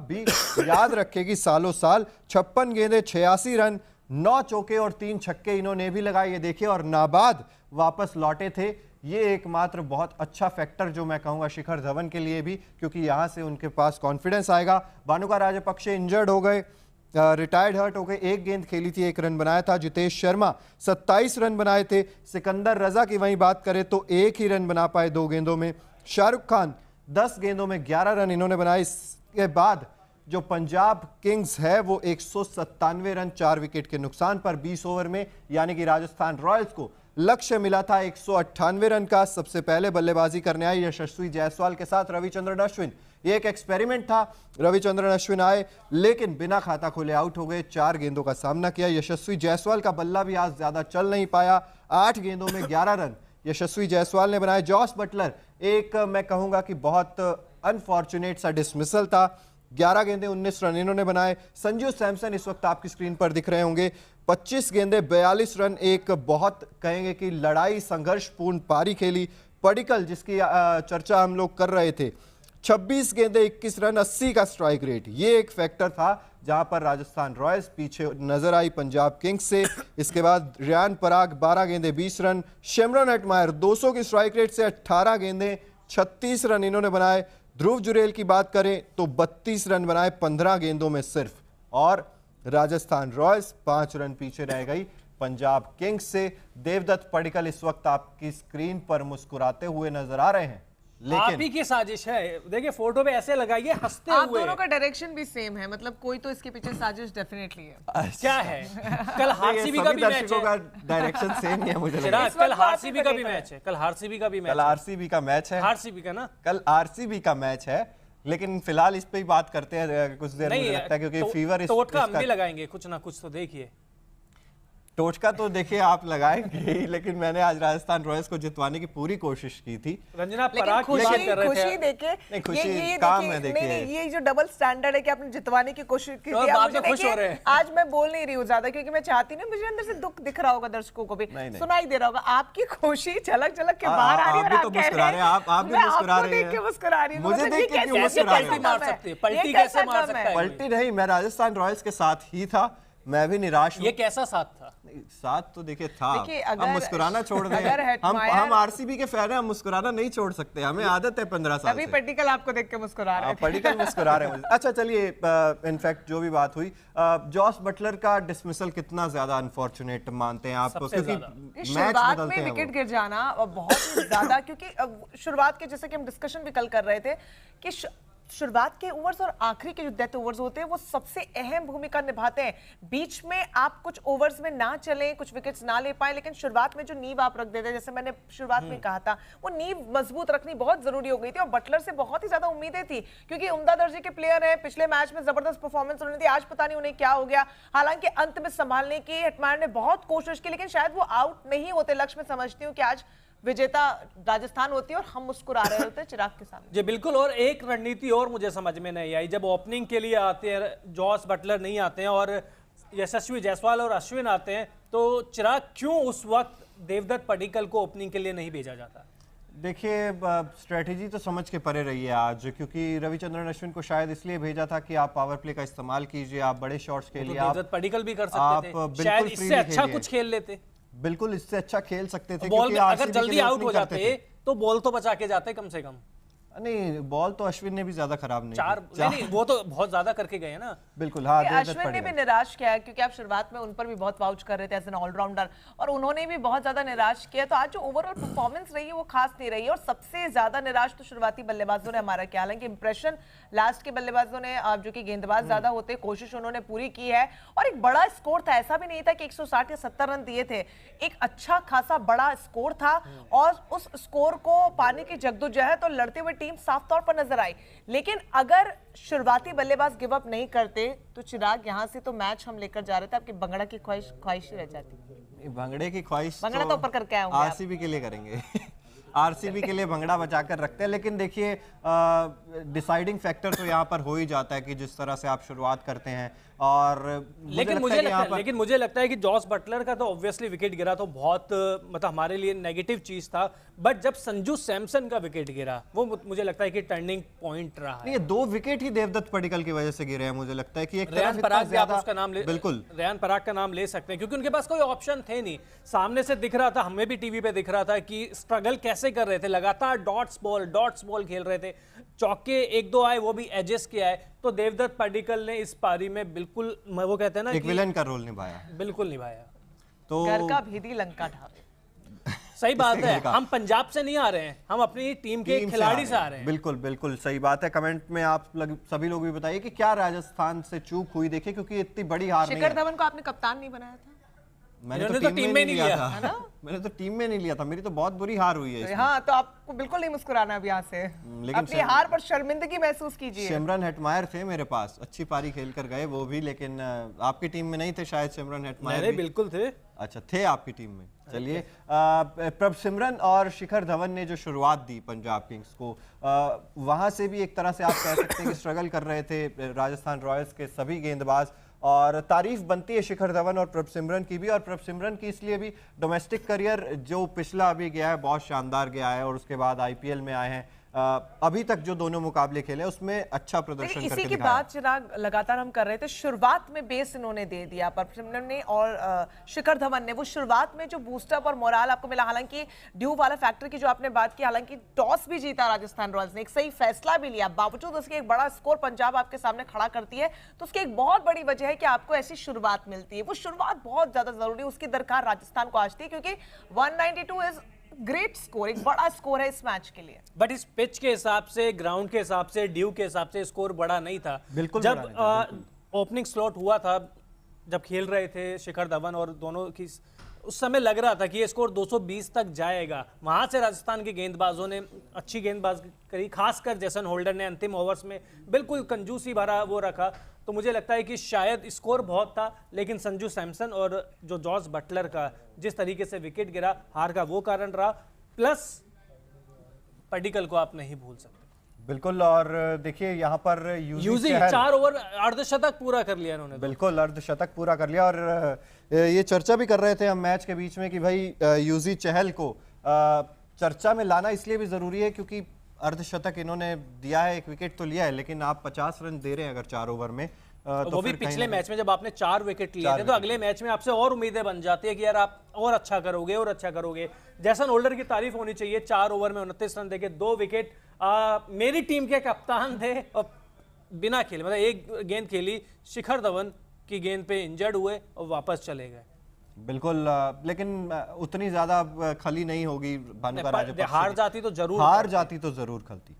भी याद रखें कि सालों साल 56 गेंदें 86 रन 9 चौके और 3 छक्के इन्होंने भी लगाए, ये देखिए, और नाबाद वापस लौटे थे। ये एकमात्र बहुत अच्छा फैक्टर जो मैं कहूंगा शिखर धवन के लिए भी, क्योंकि यहां से उनके पास कॉन्फिडेंस आएगा। भानुका राजपक्षे इंजर्ड हो गए, रिटायर्ड हर्ट हो गए, 1 गेंद खेली थी, 1 रन बनाया था। जितेश शर्मा 27 रन बनाए थे। सिकंदर रजा की वहीं बात करें तो 1 ही रन बना पाए 2 गेंदों में। शाहरुख खान 10 गेंदों में 11 रन इन्होंने बनाए। इसके बाद जो पंजाब किंग्स है वो 197 रन 4 विकेट के नुकसान पर 20 ओवर में, यानी कि राजस्थान रॉयल्स को लक्ष्य मिला था 198 रन का। सबसे पहले बल्लेबाजी करने आए यशस्वी जायसवाल के साथ रविचंद्रन अश्विन। ये एक एक्सपेरिमेंट था। रविचंद्रन अश्विन आए लेकिन बिना खाता खोले आउट हो गए। 4 गेंदों का सामना किया। यशस्वी जायसवाल का बल्ला भी आज ज्यादा चल नहीं पाया। 8 गेंदों में 11 रन यशस्वी जायसवाल ने बनाए। जॉस बटलर एक मैं कहूंगा कि बहुत अनफॉर्चुनेट सा डिसमिसल था। 11 गेंदें 19 रन इन्होंने बनाए। संजू सैमसन इस वक्त आपकी स्क्रीन पर दिख रहे होंगे। 25 गेंदें 42 रन, एक बहुत कहेंगे कि लड़ाई संघर्षपूर्ण पारी खेली। पडिक्कल जिसकी चर्चा हम लोग कर रहे थे, 26 गेंदें 21 रन 80 का स्ट्राइक रेट। ये एक फैक्टर था जहां पर राजस्थान रॉयल्स पीछे नजर आई पंजाब किंग्स से। इसके बाद रियान पराग 12 गेंदें 20 रन। शिमरन हेटमायर 200 की स्ट्राइक रेट से 18 गेंदें 36 रन इन्होंने बनाए। ध्रुव जुरेल की बात करें तो 32 रन बनाए 15 गेंदों में सिर्फ। और राजस्थान रॉयल्स 5 रन पीछे रह गई पंजाब किंग्स से। देवदत्त पडिक्कल इस वक्त आपकी स्क्रीन पर मुस्कुराते हुए नजर आ रहे हैं, लेकिन आप ही की साजिश है। देखिए फोटो पे ऐसे लगाइए हंसते आप हुए। दोनों का डायरेक्शन भी सेम है, मतलब कोई तो इसके पीछे साजिश डेफिनेटली है। क्या है? कल आरसीबी का भी मैच है। डायरेक्शन सेम ही है मुझे लग रहा है। कल आरसीबी का भी मैच है। कल आरसीबी का भी मैच कल आरसीबी का मैच है। आरसीबी का ना, कल आरसीबी का मैच है, लेकिन फिलहाल इस पे ही बात करते हैं कुछ देर मुझे लगता है, क्योंकि फीवर टोटका हम भी लगाएंगे कुछ ना कुछ, तो देखिए टोटका तो देखिए आप लगाएंगे ही, लेकिन मैंने आज राजस्थान रॉयल्स को जितवाने की पूरी कोशिश की थी। रंजना लेकिन पराग की बात कर रहे थे। खुशी देखे, नहीं, खुशी काम है, देखिए। नहीं, ये जो डबल स्टैंडर्ड है कि आपने जितवाने की कोशिश की और थी, बाद मुझे में खुश हो रहे हैं। आज मैं बोल नहीं रही हूँ ज्यादा, क्योंकि मैं चाहती नहीं, मुझे अंदर से दुख दिख रहा होगा, दर्शकों को भी नहीं। सुनाई दे रहा होगा। आपकी खुशी झलक झलक के बाहर आ रही है। आप भी तो मुस्कुरा रहे हैं, आप भी मुस्कुरा रहे हैं। मुस्कुरा रही हूँ, मुझे देख के क्यों कैसे मुस्कुरा रहे पलटी मार सकते हैं? पलटी कैसे मार सकता है? पलटी नहीं, मैं राजस्थान रॉयल्स के साथ ही था, मैं भी निराश हूं। ये कैसा साथ था? साथ तो देखिए था। देखिए, हम मुस्कुराना छोड़ दें। हम हेटमायर- आरसीबी के फैन हैं, हम मुस्कुराना नहीं छोड़ सकते, हमें आदत है 15 साल अभी से। पडिक्कल आपको देख के मुस्कुरा रहे थे। पडिक्कल मुस्कुरा रहे हैं मुझे। अच्छा चलिए, इनफैक्ट जो भी बात हुई, जॉस बटलर का डिसमिसल कितना ज्यादा अनफॉर्चुनेट मानते हैं आप? क्योंकि मैच शुरुआत बदलते में हैं विकेट वो। गिर जाना बहुत ही ज्यादा, क्योंकि शुरुआत के, जैसे कि हम डिस्कशन भी कल कर रहे थे कि शुरुआत के ओवर्स और आखिरी के जो डेथ ओवर्स होते हैं वो सबसे अहम भूमिका निभाते हैं। बीच में आप कुछ ओवर्स में ना चलें, कुछ विकेट्स ना ले पाए, लेकिन शुरुआत में जो नींव आप रख देते हैं, जैसे मैंने शुरुआत में कहा था, वो नींव मजबूत रखनी बहुत जरूरी हो गई थी। और बटलर से बहुत ही ज्यादा उम्मीदें थी, क्योंकि उम्दा दर्जे के प्लेयर हैं। पिछले मैच में जबरदस्त परफॉर्मेंस उन्होंने दी, आज पता नहीं उन्हें क्या हो गया। हालांकि अंत में संभालने की हेटमायर ने बहुत कोशिश की, लेकिन शायद वो आउट नहीं होते। लक्ष्य में समझती हूँ कि आज विजेता राजस्थान होती है और हम मुस्कुरा रहे होते चिराग के सामने। जी बिल्कुल। और एक रणनीति और मुझे समझ में नहीं आई, जब ओपनिंग के लिए आते हैं जॉस बटलर नहीं आते हैं और यशस्वी जायसवाल और अश्विन आते हैं, तो चिराग क्यों उस वक्त देवदत्त पडिक्कल को ओपनिंग के लिए नहीं भेजा जाता? देखिए, स्ट्रेटेजी तो समझ के परे रही है आज, क्योंकि रविचंद्रन अश्विन को शायद इसलिए भेजा था कि आप पावर प्ले का इस्तेमाल कीजिए, आप बड़े शॉट्स के लिए देवदत्त पडिक्कल भी कर सकते थे, शायद इससे अच्छा कुछ खेल लेते। बिल्कुल इससे अच्छा खेल सकते थे। बॉल में अगर जल्दी आउट हो जाते तो बॉल तो बचा के जाते कम से कम। नहीं, बॉल तो अश्विन ने भी ज्यादा खराब नहीं नहीं, वो तो बहुत ज्यादा करके गए ना। बिल्कुल हाँ, अश्विन ने भी निराश किया है, क्योंकि आप शुरुआत में उन पर भी बहुत वाउच कर रहे थे एज एन ऑलराउंडर, और उन्होंने भी बहुत ज्यादा निराश किया। तो आज जो ओवरऑल परफॉर्मेंस रही है वो खास नहीं रही है, और सबसे ज्यादा निराश तो शुरुआती बल्लेबाजों ने हमारा किया। हालांकि इंप्रेशन लास्ट के बल्लेबाजों ने, जो कि गेंदबाज ज्यादा होते, कोशिश उन्होंने पूरी की है। और एक बड़ा स्कोर था, ऐसा भी नहीं था कि 160 या 70 रन दिए थे, एक अच्छा खासा बड़ा स्कोर था। और उस स्कोर को पाने की जद्दोजहद और लड़ते हुए टीम साफ तौर पर नजर आई। लेकिन अगर शुरुआती बल्लेबाज गिव अप नहीं करते तो चिराग, यहां से तो मैच हम लेकर जा रहे थे, आपकी भंगड़ा की ख्वाहिश ही रह जाती। भंगड़े की ख्वाहिश भंगड़ा तो ऊपर करके आए होंगे आरसीबी के लिए करेंगे। आरसीबी के लिए भंगड़ा बचा कर रखते हैं, लेकिन देखिए डिसाइडिंग फैक्टर तो यहाँ पर हो ही जाता है कि जिस तरह से आप शुरुआत करते हैं। और लेकिन मुझे लगता है कि जॉस बटलर का तो ऑब्वियसली विकेट गिरा तो बहुत मतलब हमारे लिए नेगेटिव चीज था, बट जब संजू सैमसन का विकेट गिरा वो मुझे लगता है कि टर्निंग पॉइंट रहा है। ये 2 विकेट ही देवदत्त पडिक्कल की वजह से गिरे हैं, मुझे लगता है कि एक रेयान पराग भी आप उसका नाम ले, बिल्कुल रेयान पराग का नाम ले सकते हैं क्योंकि उनके पास कोई ऑप्शन थे नहीं। सामने से दिख रहा था, हमें भी टीवी पे दिख रहा था कि स्ट्रगल कैसे कर रहे थे, लगातार डॉट्स बॉल खेल रहे थे, चौके 1-2 आए वो भी एजेस के आए। तो देवदत्त पडिक्कल ने इस पारी में बिल्कुल वो कहते हैं ना एक विलन का रोल निभाया, बिल्कुल निभाया। तो घर का भेदी लंका ढाबे। सही बात है, हम पंजाब से नहीं आ रहे हैं, हम अपनी टीम के खिलाड़ी से आ रहे हैं। बिल्कुल बिल्कुल सही बात है। कमेंट में आप सभी लोग भी बताइए कि क्या राजस्थान से चूक हुई, देखिए क्योंकि इतनी बड़ी हार नहीं शिखर है। धवन को आपने कप्तान नहीं बनाया था? मैंने तो टीम में नहीं लिया था, मैंने तो टीम में नहीं लिया था, मेरी तो बहुत बुरी हार हुई है इसमें। हाँ, तो आपको बिल्कुल नहीं मुस्कुराना अब यहाँ से, लेकिन अपनी हार पर शर्मिंदगी महसूस कीजिए। सिमरन हेटमायर थे मेरे पास, अच्छी पारी खेल कर गए वो भी, लेकिन आपकी टीम में नहीं थे शायद सिमरन हेटमायर। बिल्कुल थे। अच्छा, थे आपकी टीम में। चलिए, प्रभसिमरन और शिखर धवन ने जो शुरुआत दी पंजाब किंग्स को, वहां से भी एक तरह से आप कह सकते हैं कि स्ट्रगल कर रहे थे राजस्थान रॉयल्स के सभी गेंदबाज, और तारीफ बनती है शिखर धवन और प्रभसिमरन की भी। और प्रभसिमरन की इसलिए भी, डोमेस्टिक करियर जो पिछला अभी गया है बहुत शानदार गया है, और उसके बाद आईपीएल में आए हैं, अभी तक जो दोनों मुकाबले खेले उसमें अच्छा प्रदर्शन करके इसी की बात चिराग लगातार हम कर रहे थे। शुरुआत में बेस इन्होंने दे दिया प्रभसिमरन ने और शिखर धवन ने, वो शुरुआत में जो बूस्टअप और मोराल आपको मिला, हालांकि ड्यू वाला फैक्टर की जो आपने बात की, हालांकि टॉस भी जीता राजस्थान रॉयल्स ने, एक सही फैसला भी लिया, बावजूद उसके एक बड़ा स्कोर पंजाब आपके सामने खड़ा करती है, तो उसकी एक बहुत बड़ी वजह है कि आपको ऐसी शुरुआत मिलती है। वो शुरुआत बहुत ज्यादा जरूरी है, उसकी दरकार राजस्थान को आज थी, क्योंकि 192 इज ग्रेट स्कोर, एक बड़ा स्कोर है इस मैच के लिए। बट इस पिच के हिसाब से, ग्राउंड के हिसाब से, ड्यू के हिसाब से स्कोर बड़ा नहीं था। बिल्कुल जब ओपनिंग स्लॉट हुआ था, जब खेल रहे थे शिखर धवन और दोनों की, उस समय लग रहा था कि ये स्कोर 220 तक जाएगा। वहां से राजस्थान के गेंदबाजों ने अच्छी गेंदबाज करी, खासकर जैसन होल्डर ने अंतिम ओवर्स में बिल्कुल कंजूसी भरा वो रखा। तो मुझे लगता है कि शायद स्कोर बहुत था, लेकिन संजू सैमसन और जो जॉस बटलर का जिस तरीके से विकेट गिरा, हार का वो कारण रहा। प्लस पडिक्कल को आप नहीं भूल सकते। बिल्कुल, और देखिए यहाँ पर यूजी 4 ओवर अर्धशतक पूरा कर लिया इन्होंने। बिल्कुल, अर्धशतक पूरा कर लिया। और ये चर्चा भी कर रहे थे हम मैच के बीच में कि भाई यूजी चहल को चर्चा में लाना इसलिए भी जरूरी है क्योंकि अर्धशतक इन्होंने दिया है, एक विकेट तो लिया है, लेकिन आप 50 रन दे रहे हैं अगर 4 ओवर में, तो वो भी पिछले मैच में जब आपने 4 विकेट लिए थे, तो अगले मैच में आपसे और उम्मीदें बन जाती है कि यार आप और अच्छा करोगे और अच्छा करोगे। जैसन होल्डर की तारीफ होनी चाहिए, 4 ओवर में 29 रन देके 2 विकेट। मेरी टीम के कप्तान थे और बिना खेले, मतलब एक गेंद खेली, शिखर धवन की गेंद पे इंजर्ड हुए और वापस चले गए। बिल्कुल, लेकिन उतनी ज्यादा खली नहीं होगी भानुका राजपक्षे। हार जाती तो जरूर, हार जाती तो जरूर खलती।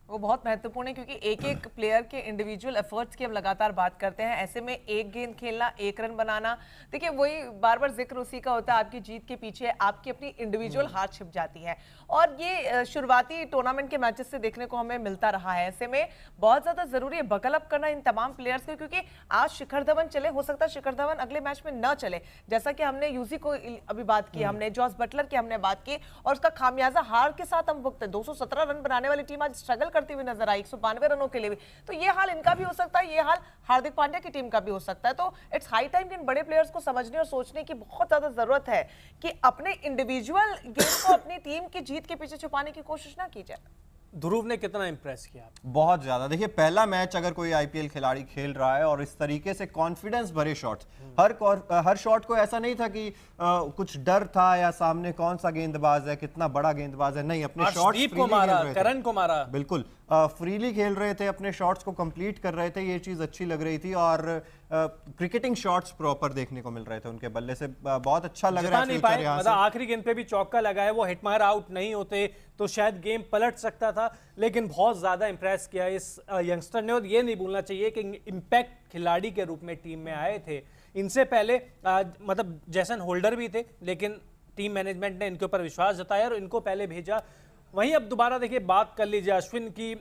वो बहुत महत्वपूर्ण है क्योंकि एक एक प्लेयर के इंडिविजुअल एफर्ट्स की हम लगातार बात करते हैं। ऐसे में एक गेंद खेलना, 1 रन बनाना, देखिए वही बार बार जिक्र उसी का होता है, आपकी जीत के पीछे आपकी अपनी इंडिविजुअल हार छिप जाती है। और ये शुरुआती टूर्नामेंट के मैचेस से देखने को हमें मिलता रहा है। ऐसे में बहुत ज्यादा जरूरी है बकल अप करना इन तमाम प्लेयर्स को, क्योंकि आज शिखर धवन चले, हो सकता है शिखर धवन अगले मैच में न चले, जैसा कि हमने यूजी को अभी बात की, हमने जॉस बटलर की हमने बात की, और उसका खामियाजा हार के साथ हम भुगते। 217 रन बनाने वाली टीम आज स्ट्रगल करती हुई नजर आई 192 रनों के लिए भी। तो ये हाल इनका भी हो सकता है, ये हाल हार्दिक पांड्या की टीम का भी हो सकता है। तो इट्स हाई टाइम कि इन बड़े प्लेयर्स को समझने और सोचने की बहुत ज्यादा जरूरत है कि अपने इंडिविजुअल गेम को अपनी टीम की जीत के पीछे छुपाने की कोशिश ना की जाए। ध्रुव ने कितना इंप्रेस किया? बहुत ज्यादा। देखिए, पहला मैच अगर कोई आईपीएल खिलाड़ी खेल रहा है और इस तरीके से कॉन्फिडेंस भरे शॉट्स, हर शॉट को ऐसा नहीं था कि कुछ डर था या सामने कौन सा गेंदबाज है, कितना बड़ा गेंदबाज है, नहीं, अपने शॉट्स को मारा, करण को मारा, बिल्कुल फ्रीली खेल रहे थे, अपने शॉट्स को कंप्लीट कर रहे थे, ये चीज अच्छी लग रही थी। और क्रिकेटिंग शॉट्स प्रॉपर देखने को मिल रहे थे उनके बल्ले से, बहुत अच्छा लग रहा है। मतलब आखिरी गेंद पे भी चौका लगा है, वो हिटमायर आउट नहीं होते तो शायद गेम पलट सकता था, लेकिन बहुत ज्यादा इंप्रेस किया इस यंगस्टर ने। और ये नहीं भूलना चाहिए कि इम्पैक्ट खिलाड़ी के रूप में टीम में आए थे। इनसे पहले मतलब जैसन होल्डर भी थे, लेकिन टीम मैनेजमेंट ने इनके ऊपर विश्वास जताया और इनको पहले भेजा। वहीं अब दोबारा देखिए, बात कर लीजिए अश्विन की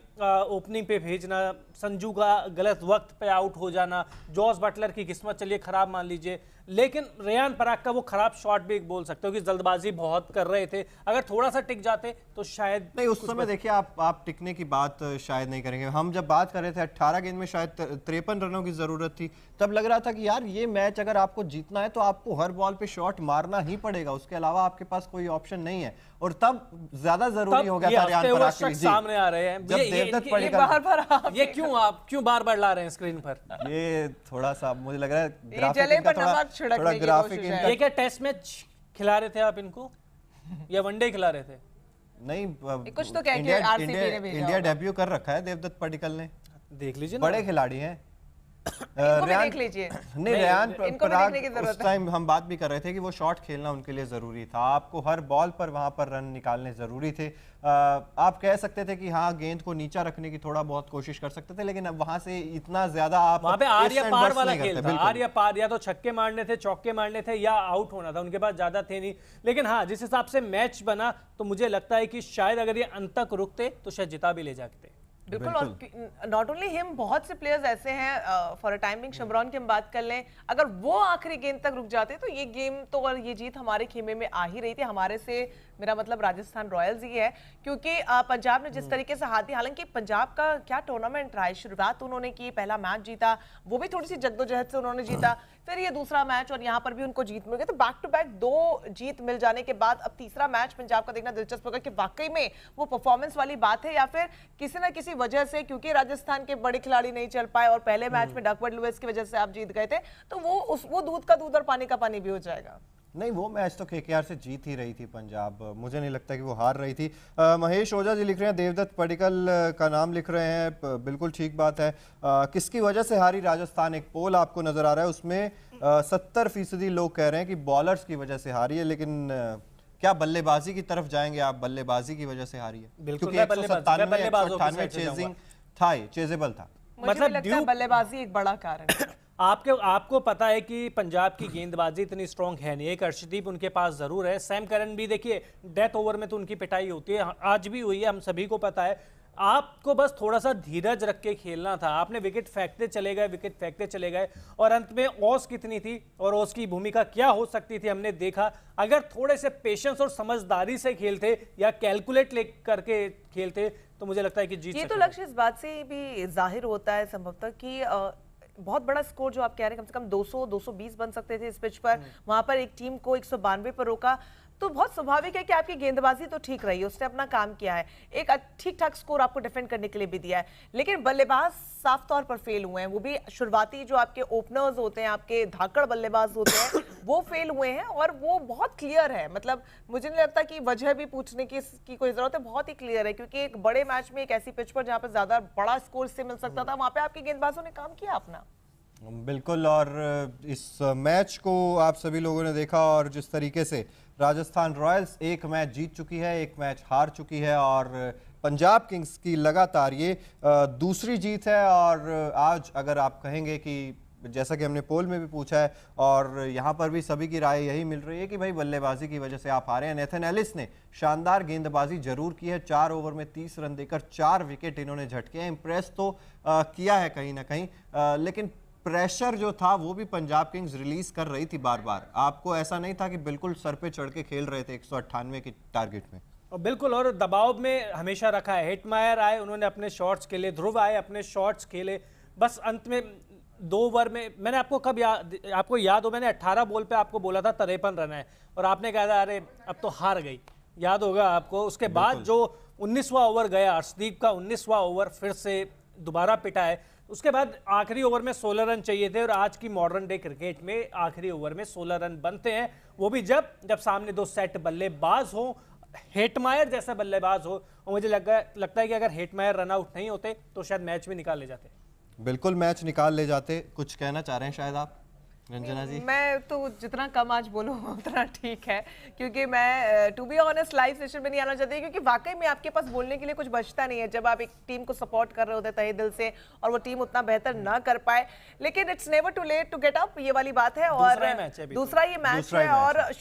ओपनिंग पे भेजना, संजू का गलत वक्त पे आउट हो जाना, जॉस बटलर की किस्मत चलिए खराब मान लीजिए, लेकिन रेयान पराग का वो खराब शॉट भी बोल सकते हो कि जल्दबाजी बहुत कर रहे थे, अगर थोड़ा सा टिक जाते तो शायद नहीं। उस समय देखिए आप टिकने की बात शायद नहीं करेंगे। हम जब बात कर रहे थे 18 गेंद में शायद 53 रनों की जरूरत थी, तब लग रहा था कि यार ये मैच अगर आपको जीतना है तो आपको हर बॉल पे शॉट मारना ही पड़ेगा, उसके अलावा आपके पास कोई ऑप्शन नहीं है। और तब ज्यादा जरूरी हो गया था रेयान पराग के लिए। सामने आ रहे हैं जब देवदत्त पडिक्कल ये क्यों बार बार ला रहे हैं स्क्रीन पर? ये थोड़ा सा मुझे लग रहा है जले पर नमक छिड़कने की ग्राफिक कोशिश है। ये क्या टेस्ट मैच खिला रहे थे आप इनको या वनडे खिला रहे थे? नहीं, कुछ तो कह के आरसीबी ने भेजा इंडिया डेब्यू कर रखा है देवदत्त पडिक्कल ने, देख लीजिए, बड़े खिलाड़ी हैं। देख लीजिए। नहीं, रेयान पराग देखने की जरूरत उस टाइम हम बात भी कर रहे थे कि वो शॉट खेलना उनके लिए जरूरी था, आपको हर बॉल पर वहां पर रन निकालने जरूरी थे। आप कह सकते थे कि हाँ गेंद को नीचा रखने की थोड़ा बहुत कोशिश कर सकते थे, लेकिन अब वहां से इतना ज्यादा आप वहां पे आर या पार वाला खेल था। आर या पार, या तो छक्के मारने थे, चौके मारने थे, या आउट होना था, उनके पास ज्यादा थे नहीं। लेकिन हाँ, जिस हिसाब से मैच बना तो मुझे लगता है कि शायद अगर ये अंत तक रुकते तो शायद जिता भी ले जाते। बिल्कुल। और नॉट ओनली हिम, बहुत से प्लेयर्स ऐसे हैं, फॉर अ टाइमिंग शमरॉन की हम बात कर लें, अगर वो आखिरी गेंद तक रुक जाते तो ये गेम तो और ये जीत हमारे खेमे में आ ही रही थी। हमारे से मेरा मतलब राजस्थान रॉयल्स ही है, क्योंकि पंजाब ने जिस तरीके से हाथी, हालांकि पंजाब का क्या टूर्नामेंट रहा है, शुरुआत उन्होंने की, पहला मैच जीता, वो भी थोड़ी सी जद्दोजहद से उन्होंने जीता, फिर ये दूसरा मैच और यहाँ पर भी उनको जीत मिल गई। तो बैक टू बैक 2 जीत मिल जाने के बाद अब तीसरा मैच पंजाब का देखना दिलचस्प होगा कि वाकई में वो परफॉर्मेंस वाली बात है या फिर किसी ना किसी वजह से, क्योंकि राजस्थान के बड़े खिलाड़ी नहीं चल पाए और पहले मैच में डकवर्थ लुइस की वजह से आप जीत गए थे, तो वो दूध का दूध और पानी का पानी भी हो जाएगा। नहीं, वो मैच तो केकेआर से जीत ही रही थी पंजाब, मुझे नहीं लगता कि वो हार रही थी। महेश ओझा जी लिख रहे हैं देवदत्त पडिक्कल का नाम लिख रहे हैं, बिल्कुल ठीक बात है। किसकी वजह से हारी राजस्थान? एक पोल आपको नजर आ रहा है, उसमें 70% लोग कह रहे हैं कि बॉलर्स की वजह से हारी है, लेकिन क्या बल्लेबाजी की तरफ जाएंगे आप? बल्लेबाजी की वजह से हारी है, बिल्कुल, क्योंकि 197 चेजिंग था, चेजेबल था। मतलब बल्लेबाजी एक बड़ा कारण है। आपको पता है कि पंजाब की गेंदबाजी इतनी स्ट्रॉन्ग है नहीं। एक अर्शदीप उनके पास जरूर है, सैम करन भी देखिए डेथ ओवर में तो उनकी पिटाई होती है, आज भी हुई है, हम सभी को पता है। आपको बस थोड़ा सा धीरज रख के खेलना था। आपने विकेट फेंकते चले गए और अंत में ओस कितनी थी और ओस की भूमिका क्या हो सकती थी हमने देखा। अगर थोड़े से पेशेंस और समझदारी से खेलते या कैलकुलेट करके खेलते तो मुझे लगता है कि जीत ये तो लक्ष्य इस बात से भी जाहिर होता है संभवतः कि बहुत बड़ा स्कोर जो आप कह रहे हैं, कम से कम 200-220 बन सकते थे इस पिच पर, वहां पर एक टीम को 192 पर रोका, तो बहुत स्वाभाविक है कि आपकी गेंदबाजी तो ठीक रही है, उसने अपना काम किया है, एक ठीक ठाक स्कोर आपको डिफेंड करने के लिए भी दिया है, लेकिन बल्लेबाज साफ तौर पर फेल हुए हैं। वो भी शुरुआती जो आपके ओपनर्स होते हैं, आपके धाकड़ बल्लेबाज होते हैं, वो फेल हुए हैं और वो बहुत क्लियर है। मतलब मुझे नहीं लगता कि वजह भी पूछने की कोई जरूरत है, बहुत ही क्लियर है, क्योंकि एक बड़े मैच में एक ऐसी पिच पर जहां पर ज्यादा बड़ा स्कोर से मिल सकता था, वहां पे आपके गेंदबाजों ने काम किया अपना। बिल्कुल। और इस मैच को आप सभी लोगों ने देखा और जिस तरीके से राजस्थान रॉयल्स एक मैच जीत चुकी है, एक मैच हार चुकी है, और पंजाब किंग्स की लगातार ये दूसरी जीत है। और आज अगर आप कहेंगे कि जैसा कि हमने पोल में भी पूछा है और यहाँ पर भी सभी की राय यही मिल रही है कि भाई बल्लेबाजी की वजह से आप हारे हैं। नेथन एलिस ने शानदार गेंदबाजी जरूर की है, 4 ओवर में 30 रन देकर 4 विकेट इन्होंने झटके हैं, इंप्रेस तो किया है कहीं ना कहीं, लेकिन प्रेशर जो था वो भी पंजाब किंग्स रिलीज कर रही थी बार बार। आपको ऐसा नहीं था कि बिल्कुल सर पे चढ़ के खेल रहे थे 198 की टारगेट में? और बिल्कुल, और दबाव में हमेशा रखा है। हेटमायर आए, उन्होंने अपने शॉट्स खेले, ध्रुव आए, अपने शॉट्स खेले, बस अंत में 2 ओवर में मैंने आपको आपको याद हो, मैंने 18 बॉल पे आपको बोला था 53 रन है और आपने कहा था अरे अब तो हार गई, याद होगा आपको। उसके बाद जो 19वां ओवर गया, अर्शदीप का 19वां ओवर फिर से दोबारा पिटा है। उसके बाद आखिरी ओवर में 16 रन चाहिए थे और आज की मॉडर्न डे क्रिकेट में आखिरी ओवर में 16 रन बनते हैं, वो भी जब सामने 2 सेट बल्लेबाज हो, हेटमायर जैसा बल्लेबाज हो। और मुझे लगता है कि अगर हेटमायर रन आउट नहीं होते तो शायद मैच भी निकाल ले जाते। बिल्कुल मैच निकाल ले जाते। कुछ कहना चाह रहे हैं शायद आप रंजना जी? मैं तो जितना कम आज बोलूँ उतना ठीक है, क्योंकि मैं to be honest live session में नहीं आना चाहती, क्योंकि वाकई में आपके पास बोलने के लिए कुछ बचता नहीं है जब आप एक टीम को सपोर्ट कर रहे होते तहे दिल से और वो टीम उतना बेहतर ना कर पाए। लेकिन it's never too late to get up, ये वाली बात है। और दूसरा ये मैच है और